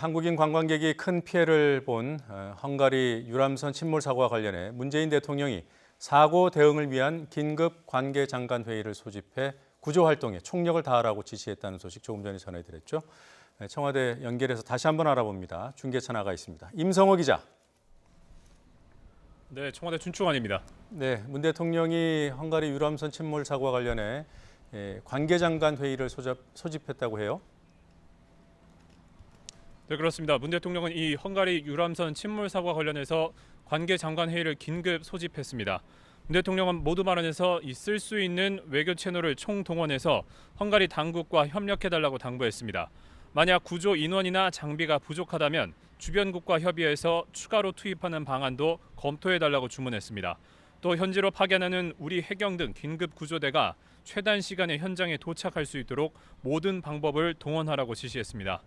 한국인 관광객이 큰 피해를 본 헝가리 유람선 침몰 사고와 관련해 문재인 대통령이 사고 대응을 위한 긴급 관계장관 회의를 소집해 구조 활동에 총력을 다하라고 지시했다는 소식 조금 전에 전해드렸죠. 청와대 연결해서 다시 한번 알아봅니다. 중계차 나가 있습니다. 임성호 기자. 네, 청와대 춘추관입니다. 네, 문 대통령이 헝가리 유람선 침몰 사고와 관련해 관계장관 회의를 소집했다고 해요. 네, 그렇습니다. 문 대통령은 이 헝가리 유람선 침몰 사고와 관련해서 관계장관 회의를 긴급 소집했습니다. 문 대통령은 모두 발언에서 쓸 수 있는 외교 채널을 총동원해서 헝가리 당국과 협력해달라고 당부했습니다. 만약 구조 인원이나 장비가 부족하다면 주변국과 협의해서 추가로 투입하는 방안도 검토해달라고 주문했습니다. 또 현지로 파견하는 우리 해경 등 긴급 구조대가 최단 시간에 현장에 도착할 수 있도록 모든 방법을 동원하라고 지시했습니다.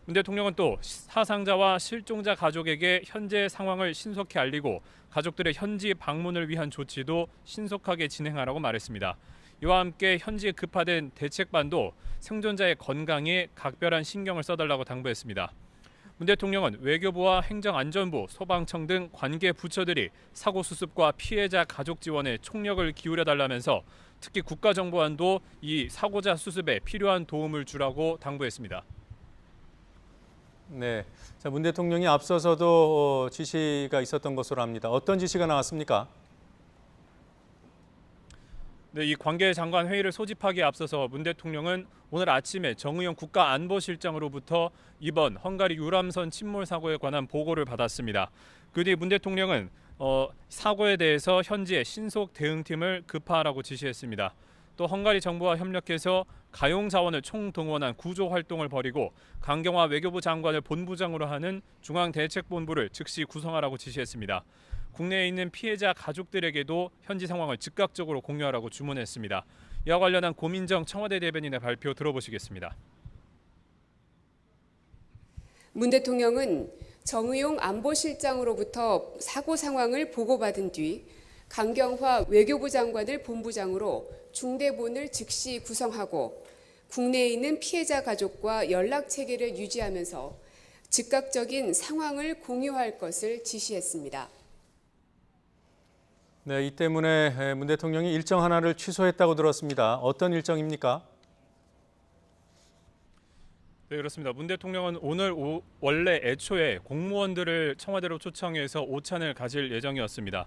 문 대통령은 또 사상자와 실종자 가족에게 현재 상황을 신속히 알리고 가족들의 현지 방문을 위한 조치도 신속하게 진행하라고 말했습니다. 이와 함께 현지에 급파된 대책반도 생존자의 건강에 각별한 신경을 써달라고 당부했습니다. 문 대통령은 외교부와 행정안전부, 소방청 등 관계 부처들이 사고 수습과 피해자 가족 지원에 총력을 기울여달라면서 특히 국가정보원도 이 사고자 수습에 필요한 도움을 주라고 당부했습니다. 네, 문 대통령이 앞서서도 지시가 있었던 것으로 압니다. 어떤 지시가 나왔습니까? 네, 이 관계장관 회의를 소집하기에 앞서서 문 대통령은 오늘 아침에 정의용 국가안보실장으로부터 이번 헝가리 유람선 침몰 사고에 관한 보고를 받았습니다. 그 뒤 문 대통령은 사고에 대해서 현지의 신속 대응팀을 급파하라고 지시했습니다. 또 헝가리 정부와 협력해서 가용 자원을 총동원한 구조 활동을 벌이고 강경화 외교부 장관을 본부장으로 하는 중앙대책본부를 즉시 구성하라고 지시했습니다. 국내에 있는 피해자 가족들에게도 현지 상황을 즉각적으로 공유하라고 주문했습니다. 이와 관련한 고민정 청와대 대변인의 발표 들어보시겠습니다. 문 대통령은 정의용 안보실장으로부터 사고 상황을 보고받은 뒤 강경화 외교부 장관을 본부장으로 중대본을 즉시 구성하고 국내에 있는 피해자 가족과 연락 체계를 유지하면서 즉각적인 상황을 공유할 것을 지시했습니다. 네, 이 때문에 문 대통령이 일정 하나를 취소했다고 들었습니다. 어떤 일정입니까? 네, 그렇습니다. 문 대통령은 오늘 원래 애초에 공무원들을 청와대로 초청해서 오찬을 가질 예정이었습니다.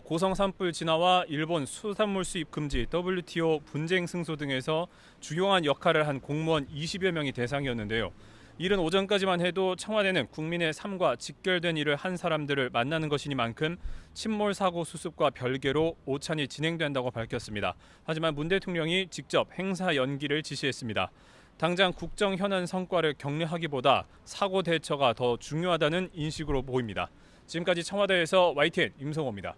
고성 산불 진화와 일본 수산물 수입 금지, WTO 분쟁 승소 등에서 주요한 역할을 한 공무원 20여 명이 대상이었는데요. 이른 오전까지만 해도 청와대는 국민의 삶과 직결된 일을 한 사람들을 만나는 것이니만큼 침몰 사고 수습과 별개로 오찬이 진행된다고 밝혔습니다. 하지만 문 대통령이 직접 행사 연기를 지시했습니다. 당장 국정 현안 성과를 격려하기보다 사고 대처가 더 중요하다는 인식으로 보입니다. 지금까지 청와대에서 YTN 임성호입니다.